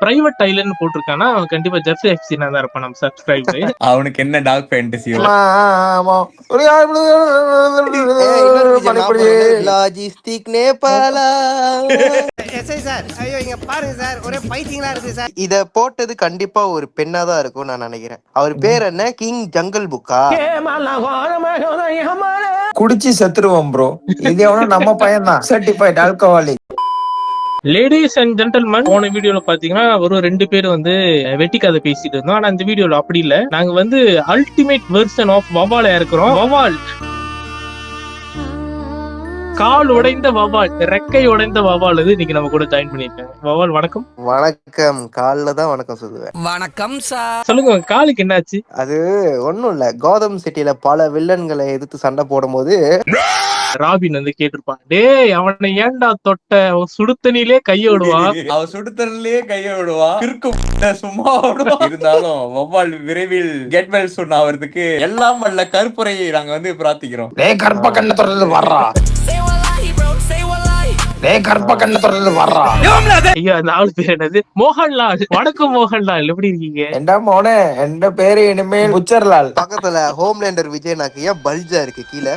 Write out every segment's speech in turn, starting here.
Private Island போட்டிருக்கானா அவன் கண்டிப்பா Jeffrey எப்ஸ்டீனா தான் இருப்பான் நம்ம சப்ஸ்கிரைபர். அவனுக்கு என்ன டாக் ஃபேண்டசியோ லாஜிஸ்டிக் நேபாளா. இத போட்டது கண்டிப்பா ஒரு பெண்ணா தான் இருக்கும் நான் நினைக்கிறேன். அவர் பேர் என்ன? கிங் ஜங்கல் புக்கா? குடிச்சு செத்துருவோம் ப்ரோ. இது எவனோ நம்ம பையன் தான், certified alcoholic. Ladies and gentleman, போன வீடியோல பாத்தீங்கன்னா ஒரு 2 பேர் வந்து வெட்டி கதை பேசிட்டு இருந்தோம். ஆனா இந்த வீடியோல அப்படி இல்ல. நாங்க வந்து அல்டிமேட் வெர்ஷன் ஆஃப் வவால இருக்கிறோம். வவால், கால் உடைந்த வவால், ரெக்கை உடைந்த வவால் இது இன்னைக்கு நம்ம கூட ஜாயின் பண்ணிருக்காங்க. வவால் வணக்கம். வணக்கம். கால்ல தான் வணக்கம் சொல்லுவேன். வணக்கம் சார். சொல்லுங்க, காலுக்கு என்னாச்சு? அது ஒண்ணும் இல்ல, கோதம் சிட்டில பல வில்லன்களை எதிர்த்து சண்டை போடும் போது ராபின் வந்து கேட்டிருப்பான், டேய் அவனை ஏன்டா தொட்ட, அவன் சுடுத்தனிலே கைய விடுவான், அவன் சுடுத்தனிலேயே கைய விடுவான், சும்மா விடுவான். இருந்தாலும் வவ்வால் விரைவில் கெட் வெல் சூன் ஆவறதுக்கு எல்லாம் வல்ல கருப்புரையை நாங்க வந்து பிரார்த்திக்கிறோம். டேய் கற்ப கண்ண தொடர்ந்து வர்றா, டேய் கற்ப கண்ண தொடர்ந்து வர்றா. ஐயா அந்த ஆளு பேர் என்னது? மோகன்லால். வணக்கம் மோகன்லால், எப்படி இருக்கீங்க? என்ன மோனே, எந்த பேரு இனிமேல் புச்சர்லால். பக்கத்துல ஹோம்லேண்டர் விஜயனாக்கு ஏன் பல்ஜா இருக்கு கீழே?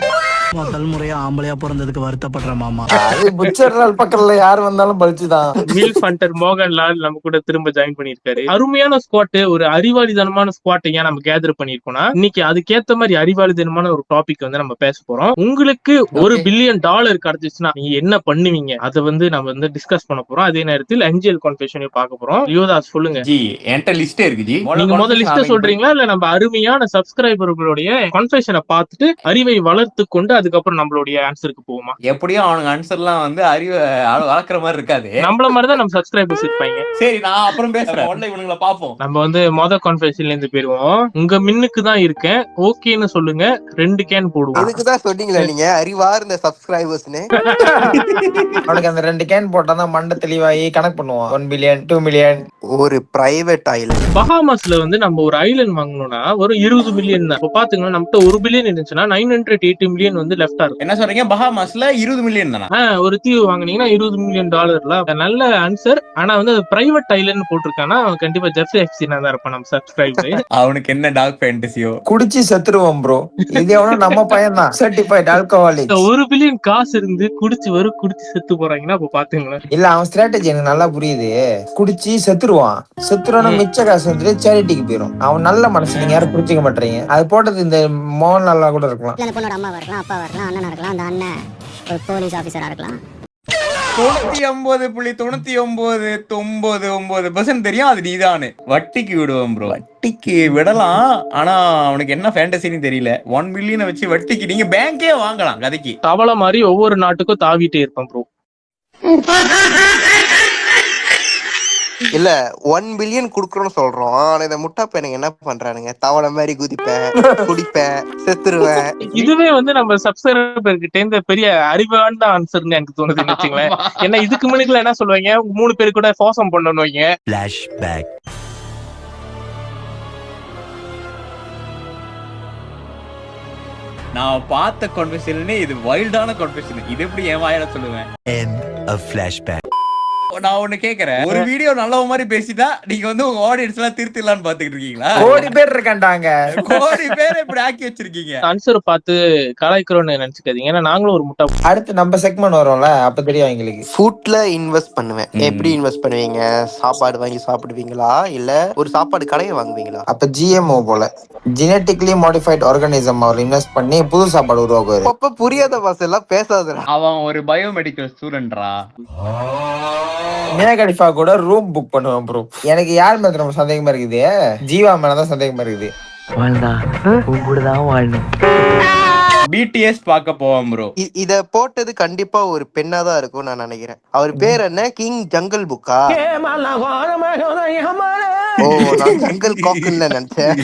முதல் முறையா ஆம்பளையா பிறந்ததுக்கு வருத்தப்படுற மாமா. அது புச்சர்லால் பக்கத்துல யார் வந்தாலும் பல்ச்சுதான். மில் ஃபண்டர் மோகன்லால் நம்ம கூட திரும்ப ஜாயின் பண்ணிருக்காரு. அருமையான ஸ்குவாட், ஒரு அறிவாளிதனமான ஸ்குவாட் ஏன் நம்ம கேதர் பண்ணிருக்கோம்னா, இன்னைக்கு அதுக்கேத்த மாதிரி அறிவாளிதனமான ஒரு டாபிக் வந்து நம்ம பேச போறோம். உங்களுக்கு $1 பில்லியன் கிடைச்சிச்சுன்னா நீங்க என்ன பண்ணுவீங்க, அதை வந்து நம்ம வந்து டிஸ்கஸ் பண்ண போறோம். அதே நேரத்தில் என்ஜிஎல் கான்ஃபெஷனையும் பார்க்க போறோம். லியோதாஸ் சொல்லுங்க ஜி, என்கிட்ட லிஸ்ட் இருக்கு ஜி. நீங்க முதல்ல லிஸ்ட் சொல்றீங்களா இல்ல நம்ம அருமையான சப்ஸ்கிரைபர்களுடைய கான்ஃபெஷனை பார்த்துட்டு அறிவை வளர்த்து கொண்டு அதுக்கப்புறம் நம்மளுடைய ஆன்சருக்கு போவோமா? எப்படியும் அவனுக்கு ஆன்சர்லாம் வந்து அறிவை வளர்க்குற மாதிரி இருக்காது. நம்மள மாதிரி தான் நம்ம சப்ஸ்கிரைபர்ஸ் இருப்பாங்க. சரி, நான் அப்புறம் பேசுறேன். ஒன்ல இவனுங்களை பாப்போம். நம்ம வந்து கான்ஃபெஷன்ல இருந்து போயிருவோம். உங்க மின்னுக்கு தான் இருக்கேன், ஓகேன்னு சொல்லுங்க, 2 கேன் போடுவோம். இதுக்குதான் சொன்னீங்களா நீங்க அறிவார்ந்த சப்ஸ்கிரைபர்ஸ்னு? அவனுக்கு அந்த 2 கேன் போட்டாதான் மண்டை தெளிவாகி கணக்கு பண்ணுவான். 1 பில்லியன் 2 மில்லியன். ஒரு பிரைவேட் ஐலண்ட் பஹாமாஸ்ல வந்து நம்ம ஒரு ஐலண்ட் வாங்கணும்னா ஒரு 20 மில்லியன் தான். இப்ப பாத்தீங்கன்னா நம்ம $1 பில்லியன் இருந்துச்சுன்னா 980 மில்லியன் வந்து லெஃப்டா இருக்கும். என்ன சொல்றீங்க? பஹாமாஸ்ல 20 மில்லியன் தானா? ஒரு தீவு வாங்குனீங்கன்னா $20 மில்லியன். நல்ல ஆன்சர். ஆனா வந்து அது பிரைவேட் ஐலண்ட் போட்டிருக்கானா அவன் கண்டிப்பா ஜெஃப்ரி எப்ஸ்டீனா தான் இருப்பான் நம்ம சப்ஸ்கிரைபர். அவனுக்கு என்ன டாக் ஃபேண்டசியோ? குடிச்சு செத்துருவோம் ப்ரோ. இது எவனோ நம்ம பையன் தான், சர்டிஃபைட் ஆல்கஹாலிக். $1 பில்லியன் காசு இருந்து குடிச்சு செத்து போறாங்கன்னா அப்ப பாத்தீங்களா? இல்ல, அவன் ஸ்ட்ராட்டஜி எனக்கு நல்லா புரியுது. குடிச்சு செத்துருவான், செத்துருவான மிச்ச காசு வந்து சேரிட்டிக்கு போயிடும். அவன் நல்ல மனசு, நீங்க யாரும் புரிஞ்சுக்க மாட்டீங்க. அது போட்டது இந்த மோகன் நல்லா கூட இருக்கலாம். அந்த பொண்ணோட அம்மாவா இருக்கலாம், அப்பாவா இருக்கலாம், அண்ணனா இருக்கலாம், அந்த அண்ணன் ஒரு போலீஸ் ஆபீசரா இருக்கலாம். 99.99% தெரியும் அது நீதானு. வட்டிக்கு விடுவோம் ப்ரோ, வட்டிக்கு விடலாம். ஆனா அவனுக்கு என்ன ஃபேண்டசின்னு தெரியல. 1 மில்லியனை வச்சு வட்டிக்கு நீங்க பேங்கே வாங்கலாம். கதைக்கு தவளை மாதிரி ஒவ்வொரு நாட்டுக்கும் தாவிட்டே இருப்பான் ப்ரோ. இல்ல 1 பில்லியன் குடுக்கறோம்னு சொல்றோம். ஆனா இந்த முட்டா பையனுங்க என்ன பண்றானுங்க? தவளை மாதிரி குதிப்பேன், குடிப்பேன், செத்துருவேன். இதுவே வந்து நம்ம சப்ஸ்கிரைபர் கிட்ட இந்த பெரிய அறிவான ஆன்சர்னு எனக்கு தோணுதுன்னு வச்சுங்களேன். ஏன்னா இதுக்கு முன்னாடி என்ன சொல்லுவாங்க, 3 பேர் கூட ஃபோசம் பண்ணணுவீங்க. ஃபிளாஷ்பேக். நான் பார்த்த கான்வர்சேஷனே இது வைல்டான கான்வர்சேஷன். இது எப்படி என் வாயால சொல்லுவேன்? End of flashback. நான் ஒண்ணு கேக்குறேன், ஒரு வீடியோ நல்ல மாதிரி பேசிட்டா நீங்க வந்து உங்க ஆடியன்ஸ் எல்லாம் திருத்திடலாம்னு பாத்துக்கிட்டு இருக்கீங்களா? கோடி பேர் இருக்காண்டாங்க, கோடி பேர் இப்படி ஆக்கி வச்சிருக்கீங்க. ஆன்சர் பார்த்து கலாய்க்கிறோம்னு நினைச்சுக்காதீங்க. ஏன்னா நாங்களும் ஒரு முட்டா. அடுத்து நம்ம செக்மெண்ட் வரும்ல, அப்ப தெரியும் எங்களுக்கு. ஃபுட்ல இன்வெஸ்ட் பண்ணுவேன். எப்படி இன்வெஸ்ட் பண்ணுவீங்க? சாப்பாடு வாங்கி சாப்பிடுவீங்களா இல்ல ஒரு சாப்பாடு கடையை வாங்குவீங்களா? அப்ப GMO போல ஜெனட்டிக்கலி மாடிஃபைட் ஆர்கானிசம் அவர் இன்வெஸ்ட் பண்ணி புது சாப்பாடு உருவாக்குவாரு. அப்ப புரியாத பாச எல்லாம் பேசாதடா. அவன் ஒரு பயோமெடிக்கல் ஸ்டூடெண்ட்ரா. மேகடிஃபா கூட ரூம் புக் பண்ணுவான் ப்ரோ. எனக்கு யார் மேல ரொம்ப சந்தேகமா இருக்குது? ஜீவா மேலதான் சந்தேகமா இருக்குது. BTS பார்க்க போவோம் ப்ரோ. இத போட்டது கண்டிப்பா ஒரு பெண்ணா தான் இருக்கும் நான் நினைக்கிறேன். அவர் பேர் என்ன? கிங் ஜங்கல் புக்கா? ஓ நான் ஜங்கல் காக்குன்னு நினைச்சேன்.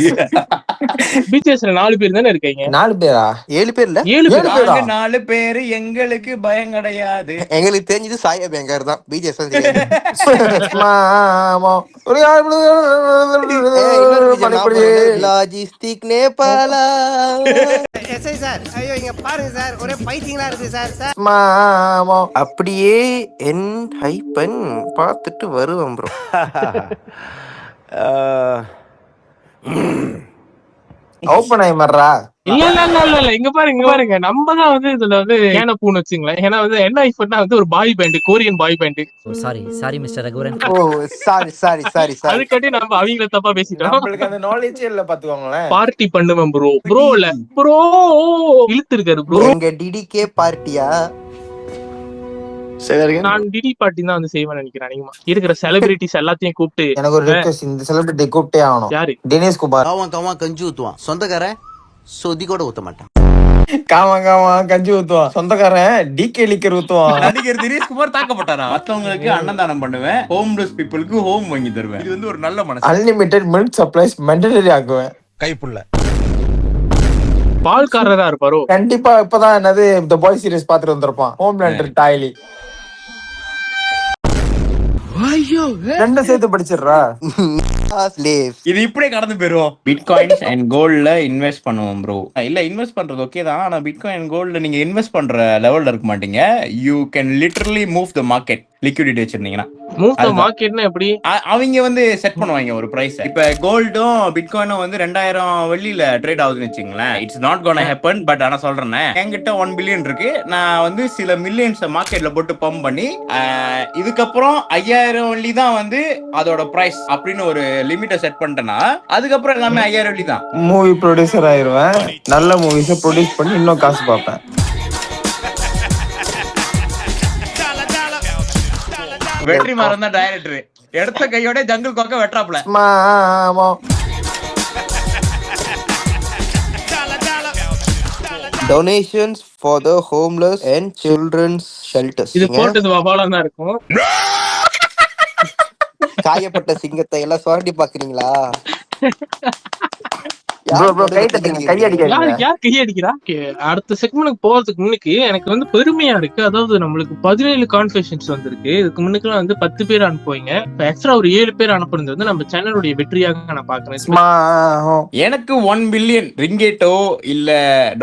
பிடிஎஸ்ல 4 பேர் தானே இருக்கீங்க? 4 பேரா? 7 பேர் இல்ல, 7 பேர். பேரா? நாங்க 4 பேரு, எங்களுக்கு பயம் கிடையாது. எங்களுக்கு தெரிஞ்சது சாயா பேங்கர் தான், பிஜிஎஸ் தான் தெரியாது. மாமா. ஒரு லாஜிஸ்டிக் நேபாளா. எஸ்ஐ சார், ஐயோ இங்க பாருங்க சார், ஒரே பைத்தியங்களா இருக்கு சார். மாமா. அப்படியே என் ஹைப்பன் பார்த்துட்டு வருவேன் ப்ரோ. ஓப்பன் ஆகி மர்றா. இல்ல இங்க பாருங்க நம்ம தான் வந்து இதுல வந்து ஏன பூன்னு வச்சுங்களேன். ஏன்னா வந்து என்ன ஐஃபோன்னா வந்து ஒரு boy band, Korean boy band. Sorry mister Raghuvaran. Oh sorry. அதுக்காட்டி நம்ம அவங்கள தப்பா பேசிட்டோம். நம்மளுக்கு அந்த நாலேஜே இல்ல பாத்துக்கோங்களேன். பார்ட்டி பண்ணுவேன் ப்ரோ இல்ல ப்ரோ இழுத்து இருக்காரு ப்ரோ. எங்க டிடிகே பார்ட்டியா? நான் டிடி பார்ட்டி தான் வந்து செய்வேன் நினைக்கிறேன். அதிகமா இருக்கிற செலிபிரிட்டிஸ் எல்லாத்தையும் கூப்பிட்டு. எனக்கு ஒரு ரிக்வெஸ்ட், இந்த செலிபிரிட்டி கூப்பிட்டே ஆகணும். யாரு? தினேஷ் குமார். அவன் கஞ்சி ஊத்துவான், சொந்தக்காரன் சொதி கூட ஊத்த மாட்டான். காமா கஞ்சி ஊத்துவான், சொந்தக்காரன் டிகே லிக்கர் ஊத்துவான். நடிகர் தினேஷ் குமார் தாக்கப்பட்டாரா? மத்தவங்களுக்கு அன்னதானம் பண்ணுவேன், ஹோம்லெஸ் பீப்புளுக்கு ஹோம் வாங்கி தருவேன். இது வந்து ஒரு நல்ல மனசு. அன்லிமிட்டெட் மில்க் சப்ளைஸ் மெண்டலரி ஆக்குவேன். கைப்புள்ள பால்காரரா இருப்பாரோ? கண்டிப்பா. இப்பதான் என்னது தி பாய் சீரிஸ் பாத்துட்டு வந்திருப்பான். ஹோம்லேண்டர் டாய்லி ரெண்டும் சேர்த்து படிச்சிடுறா. இது இப்படியே கடந்து போயிருவோம். பிட்காயின்ஸ் அண்ட் கோல்ட்ல இன்வெஸ்ட் பண்ணுவோம் ப்ரோ. இல்ல இன்வெஸ்ட் பண்றது ஓகே தான், ஆனா பிட்காயின் கோல்ட்ல நீங்க இன்வெஸ்ட் பண்ற லெவல்ல இருக்க மாட்டீங்க. You can literally move the market. Liquidity வச்சிருந்தீங்கன்னா மூவ் தி மார்க்கெட்னா எப்படி? அவங்க வந்து செட் பண்ணுவாங்க ஒரு பிரைஸ். இப்ப கோல்டும் பிட்காயினும் வந்து 2000 வெள்ளியில ட்ரேட் ஆகுதுன்னு வச்சுங்களேன். It's not gonna happen. But ஆனா சொல்றேன், என்கிட்ட 1 பில்லியன் இருக்கு. நான் வந்து சில மில்லியன்ஸ் மார்க்கெட்ல போட்டு பம்ப் பண்ணி இதுக்கப்புறம் 5000 வெள்ளி தான் வந்து அதோட பிரைஸ் அப்படின்னு ஒரு லிமிட்டை செட் பண்ணிட்டேன்னா அதுக்கப்புறம் எல்லாமே 5000 வெள்ளி தான். மூவி ப்ரொடியூசர் ஆயிருவேன். நல்ல மூவிஸை ப்ரொடியூஸ் பண்ணி இன்னும் காசு பார்ப்பேன். வெற்றி மாறன் தான் டைரக்டர். எடுத்த கையோட ஜங்கிள் கோக்க வெட்டாப்ல. மாமா. Donations for the homeless and children's shelters. இது போட்டது வபாலம் தான் இருக்கும். காயப்பட்ட சிங்கத்தை எல்லாம் சுரண்டி பாக்குறீங்களா? யார் கையடிக்கிறா? அடுத்த செக்மெண்ட்க்கு போறதுக்கு முன்னுக்கு எனக்கு வந்து பெருமையா இருக்கு. அதாவது நம்மளுக்கு 17 கான்ஃபெஷன்ஸ் வந்திருக்கு. இதுக்கு முன்னுக்குலாம் வந்து 10 பேர் அனுப்புவீங்க. எக்ஸ்ட்ரா ஒரு 7 பேர் அனுப்புறது வந்து நம்ம சேனலுடைய வெற்றியாக நான் பாக்குறேன். எனக்கு 1 பில்லியன் ரிங்கேட்டோ இல்ல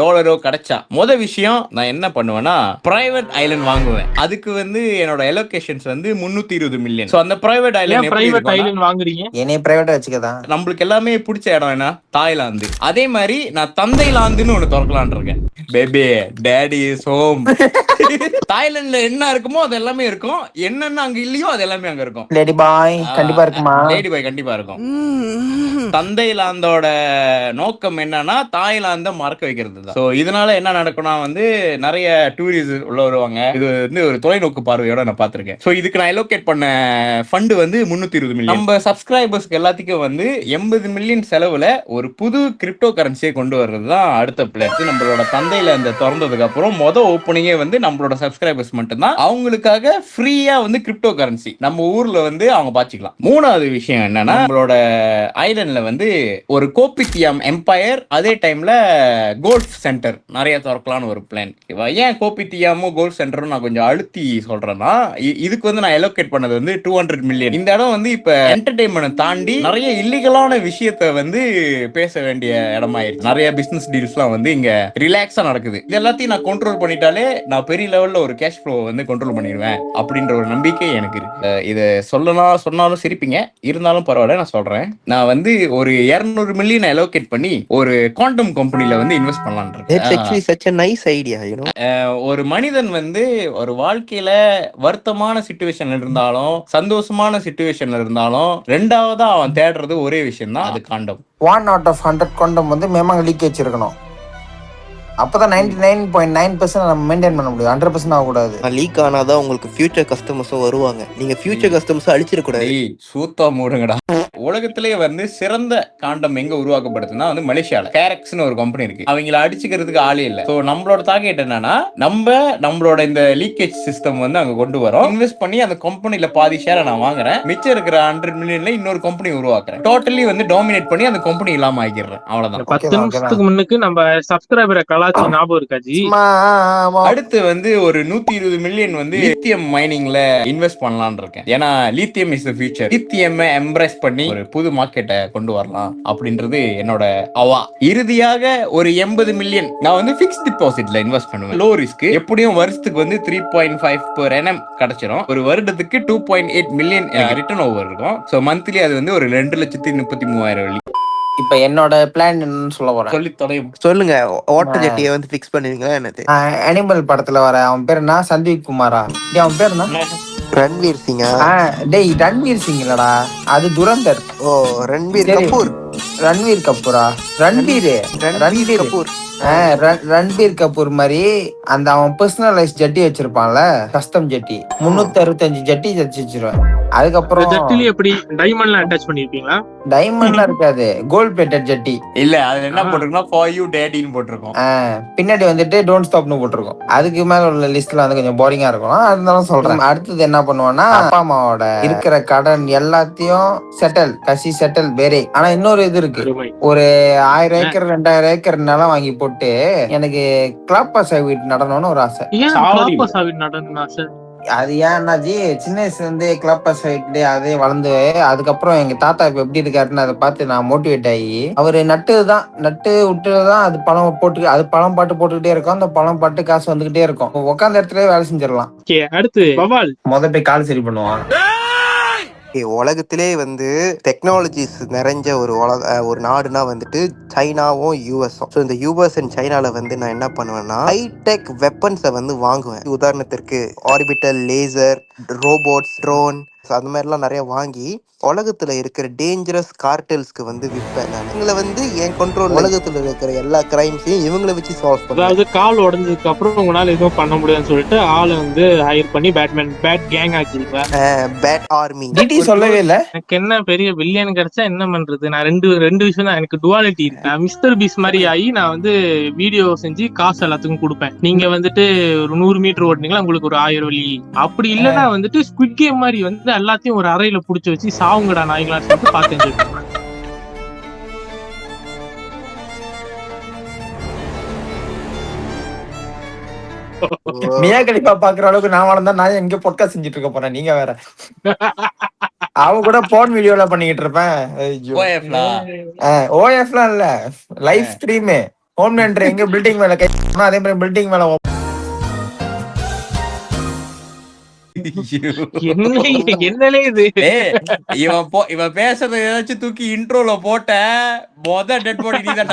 டாலரோ கிடைச்சா விஷயம் நான் என்ன பண்ணுவேன்னா பிரைவேட் ஐலண்ட் வாங்குவேன். அதுக்கு வந்து என்னோட எலோகேஷன்ஸ் வந்து 320 மில்லியன். சோ அந்த பிரைவேட் ஐலண்ட் வாங்குறீங்க. என்னைய பிரைவேட்டா வச்சுக்கதான். நம்மளுக்கு எல்லாமே பிடிச்ச இடம் என்ன? தாய்லாந்து. அதே மாதிரி நான் தந்தைலாந்துன்னு ஒண்ணு திறக்கலான் இருக்கேன். Baby daddy is home. தாய்லாந்துல என்ன இருக்குமோ அது எல்லாமே இருக்கும். என்னென்ன அங்க இல்லையோ அது எல்லாமே அங்க இருக்கும். லேடி பாய் கண்டிப்பா இருக்குமா? லேடி பாய் கண்டிப்பா இருக்கும். தந்தைலாந்தோட நோக்கம் என்னன்னா தாய்லாந்த மறக்க வைக்கிறது தான். சோ இதனால என்ன நடக்கும்னா வந்து நிறைய டூரிஸ்ட் உள்ள வருவாங்க. இது வந்து ஒரு தொலைநோக்கு பார்வையோட நான் பாத்திருக்கேன். சோ இதுக்கு நான் அலோகேட் பண்ண ஃபண்ட் வந்து 320 மில்லியன். நம்ம சப்ஸ்கிரைபர்ஸ்க்கு எல்லாத்துக்கும் வந்து 80 மில்லியன் செலவுல ஒரு புது கிரிப்டோ கரன்சியை கொண்டு வர்றது தான் அடுத்த பிளான். நம்மளோட தந்தையில அந்த திறந்ததுக்கு அப்புறம் ஓப்பனிங்கே வந்து நம்மளோட சப்ஸ்கிரைபர்ஸ் மட்டும் தான். அவங்களுக்காக ஃப்ரீயா வந்து கிரிப்டோ கரன்சி நம்ம ஊர்ல வந்து அவங்க பாத்துக்கலாம். மூணாவது விஷயம் என்னன்னா நம்மளோட ஐலண்ட்ல வந்து ஒரு கோபித்தியாம் எம்பையர், அதே டைம்ல கோல்ஃப் சென்டர் நிறைய திறக்கலாம்னு ஒரு பிளான். ஏன் கோபித்தியாமும் கோல்ஃப் சென்டரும் நான் கொஞ்சம் அழுத்தி சொல்றேன்னா இதுக்கு வந்து நான் அலோகேட் பண்ணது வந்து 200 மில்லியன். இந்த இடம் வந்து இப்ப என்டர்டெயின்மெண்ட் தாண்டி நிறைய இல்லீகலான விஷயத்த வந்து பேச வேண்டிய இடமாயிருச்சு. நிறைய பிசினஸ் டீல்ஸ்லாம் வந்து இங்க ரிலாக்ஸா நடக்குது. இது எல்லாத்தையும் நான் கண்ட்ரோல் பண்ணிட்டாலே நான் பெரிய லெவல்ல ஒரு கேஷ் ஃப்ளோ வந்து கண்ட்ரோல் பண்ணிடுவேன் அப்படின்ற ஒரு நம்பிக்கை எனக்கு இருக்கு. இதை சொன்னாலும் சிரிப்பீங்க, இருந்தாலும் பரவாயில்ல நான் சொல்றேன். நான் வந்து ஒரு 200 மில்லியன் அலோகேட் பண்ணி ஒரு குவாண்டம் கம்பெனில வந்து இன்வெஸ்ட் பண்ணலாம்னு இருக்கேன். ஒரு மனிதன் வந்து ஒரு வாழ்க்கையில வருத்தமான சிச்சுவேஷன்ல இருந்தாலும் சந்தோஷமான சிச்சுவேஷன்ல இருந்தாலும் ரெண்டாவதா அவன் தேடுறது ஒரே விஷயம் தான், அது காண்டம். 1 out of 100 காண்டம் வந்து மேமாங்க லீக்கேஜ் இருக்கணும். அப்பதான் 99.9% நம்ம மெயின்டைன் பண்ண முடியும். 100% ஆகக்கூடாது. லீக் ஆனாதான் உங்களுக்கு ஃபியூச்சர் கஸ்டமர்ஸும் வருவாங்க. நீங்க ஃபியூச்சர் கஸ்டமர்ஸ் அழிச்சிடக்கூடாது. சூத்தா மூடுங்கடா. உலகத்திலேயே வந்து சிறந்த காண்டம் எங்க உருவாக்கப்படுதுன்னா வந்து மலேசியால கேரக்ஸ்னு ஒரு கம்பெனி இருக்கு. அவங்கள அடிச்சுக்கிறதுக்கு ஆளே இல்ல. சோ நம்மளோட டார்கெட் என்னன்னா நம்மளோட இந்த லீக்கேஜ் சிஸ்டம் வந்து அங்க கொண்டு வரோம். இன்வெஸ்ட் பண்ணி அந்த கம்பெனில பாதி ஷேரை நான் வாங்குறேன். மிச்சம் இருக்கிற 100 மில்லியன்ல இன்னொரு கம்பெனி உருவாக்குறேன். டோட்டலி வந்து டாமினேட் பண்ணி அந்த கம்பெனி இல்லாம ஆக்கிடுறேன். அவ்வளவுதான். 10 நிமிஷத்துக்கு முன்னுக்கு நம்ம சப்ஸ்கிரைபரை கலாச்சி ஞாபகம் இருக்காஜி. அடுத்து வந்து ஒரு 120 மில்லியன் வந்து லித்தியம் மைனிங்ல இன்வெஸ்ட் பண்ணலாம்னு இருக்கேன். ஏன்னா lithium is the future. Lithium embrace பண்ணி ஒரு புது மார்க்கெட்டை கொண்டு வரலாம் அப்படின்றது என்னோட அவா. இறுதியாக ஒரு 80 மில்லியன் நான் வந்து ஃபிக்ஸ் டிபாசிட்ல இன்வெஸ்ட் பண்ணுவேன். Low risk. எப்படியும் வருஷத்துக்கு வந்து 3.5 per annum கிடைச்சிரும். ஒரு வருடத்துக்கு 2.8 மில்லியன் ரிட்டர்ன் ஓவர் இருக்கும். சோ மந்த்லி அது வந்து ஒரு 2,33,000 வெள்ளி. இப்ப என்னோட பிளான் என்னன்னு சொல்ல போறேன். சொல்லி தொலையும். சொல்லுங்க. ஓட்ட ஜட்டியை வந்து ஃபிக்ஸ் பண்ணுவீங்களா என்னது? அனிமல் படத்துல வர அவன் பேர் என்ன? சந்தீப் குமாரா? அவன் பேர் என்ன? ரன்வீர் சிங்கா? டேய் ரன்வீர் சிங் இல்லடா, அது துரந்தர். ஓ ரன்வீர் கபூர். ரன்வீர் கபூரா? ரன்பீர் கபூர். ரன்பீர் கபூர் மாதிரி அந்த அவன் பர்சனலைஸ் ஜட்டி வச்சிருப்பான்ல, கஸ்டம் ஜட்டி. 365 ஜட்டி தச்சு வச்சிருவேன். அதுக்கப்புறம் ஜட்டில எப்படி டைமண்ட்லாம் அட்டாச் பண்ணிருப்பீங்களா? டைமண்ட்லாம் இருக்காது, கோல்ட் பிளேட்டட் ஜட்டி. இல்ல அது என்ன போட்டிருக்கோம்னா ஃபார் யூ டேடின்னு போட்டிருக்கோம். பின்னாடி வந்துட்டு டோன்ட் ஸ்டாப்னு போட்டிருக்கோம். அதுக்கு மேல உள்ள லிஸ்ட்ல வந்து கொஞ்சம் போரிங்கா இருக்கும். அதனால சொல்றேன். அடுத்தது என்ன பண்ணுவோம்னா, அப்பா அம்மாவோட இருக்கிற கடன் எல்லாத்தையும் கசி செட்டில் வேறே. ஆனா இன்னொரு இது இருக்கு. ஒரு 1000 ஏக்கர் 2000 ஏக்கர் நிலம் வாங்கி போட்டு எனக்கு கிளாப்பாசா வீட்டு நடனம்னு ஒரு ஆசை. அது ஏன்னாஜி சின்ன வயசுல இருந்து கிளப்பாஸ் வீட்டு அதே வளர்ந்து, அதுக்கப்புறம் எங்க தாத்தா இப்ப எப்படி இருக்காருன்னு அதை பார்த்து நான் மோட்டிவேட் ஆகி, அவரு நட்டு விட்டுதான் அது பழம் போட்டு, அது பழம் பாட்டு போட்டுக்கிட்டே இருக்கும். அந்த பழம் பாட்டு காசு வந்துகிட்டே இருக்கும். உட்காந்த இடத்துல வேலை செஞ்சிடலாம். அடுத்து போய் கால் சரி பண்ணுவான். உலகத்திலே வந்து டெக்னாலஜிஸ் நிறைஞ்ச ஒரு நாடுனா வந்துட்டு சைனாவும் யூஎஸும். ஸோ இந்த யூஎஸ் அண்ட் சைனால வந்து நான் என்ன பண்ணுவேன்னா ஹைடெக் வெப்பன்ஸை வந்து வாங்குவேன். உதாரணத்திற்கு ஆர்பிட்டல் லேசர், ரோபோட்ஸ், ட்ரோன், அந்த மாதிரிலாம் நிறைய வாங்கி உலகத்துல இருக்கிற டேஞ்சரஸ் கார்டெல்ஸ்க்கு வந்து விற்பேன். நான் இவங்களை வந்து என் கண்ட்ரோல், உலகத்துல இருக்கிற எல்லா கிரைம்ஸையும் இவங்களை வச்சு சால்வ் பண்ணுவேன். அதாவது கால் உடஞ்சதுக்கு அப்புறம் உங்களால எதுவும் பண்ண முடியாதுன்னு சொல்லிட்டு ஆளை வந்து ஹையர் பண்ணி பேட் கேங் ஆக்கிருப்பேன். Bad army. சொல்லவே இல்ல. எனக்கு என்ன பெரிய வில்லியன் கிடைச்சா என்ன பண்றது? நான் ரெண்டு விஷயம் தான். எனக்கு டுவாலிட்டி இருக்கு. நான் மிஸ்டர் பீஸ் மாதிரி ஆகி நான் வந்து வீடியோ செஞ்சு காசு எல்லாத்துக்கும் கொடுப்பேன். நீங்க வந்துட்டு ஒரு 100 மீட்டர் ஓட்டினீங்களா உங்களுக்கு ஒரு 1000 வெள்ளி. அப்படி இல்லைன்னா வந்துட்டு ஸ்குவிட் கேம் மாதிரி வந்து எல்லாத்தையும் ஒரு அறையில புடிச்சு வச்சு சாவுங்கடா நாய்களான்னு சொல்லிட்டு பார்த்து என்ஜாய் பண்ணுவேன். மியா கலிஃபா பாக்குற அளவுக்கு நான் வளர்ந்தா நான் எங்க பொட்காஸ்ட் செஞ்சுட்டு இருக்க போறேன். நீங்க வேற அவ கூட போன் வீடியோல பண்ணிக்கிட்டு இருப்பேன். ஓஎஃப்லாம் இல்ல, லைவ் ஸ்ட்ரீம். ஹோம் லேண்டர் எங்க பில்டிங் மேல கை அதே மாதிரி பில்டிங் மேல என்னலே இது. இவன் பேசுறது ஏதாச்சும் தூக்கி இன்ட்ரோல போட்ட டெட் பாடி நீ தான்.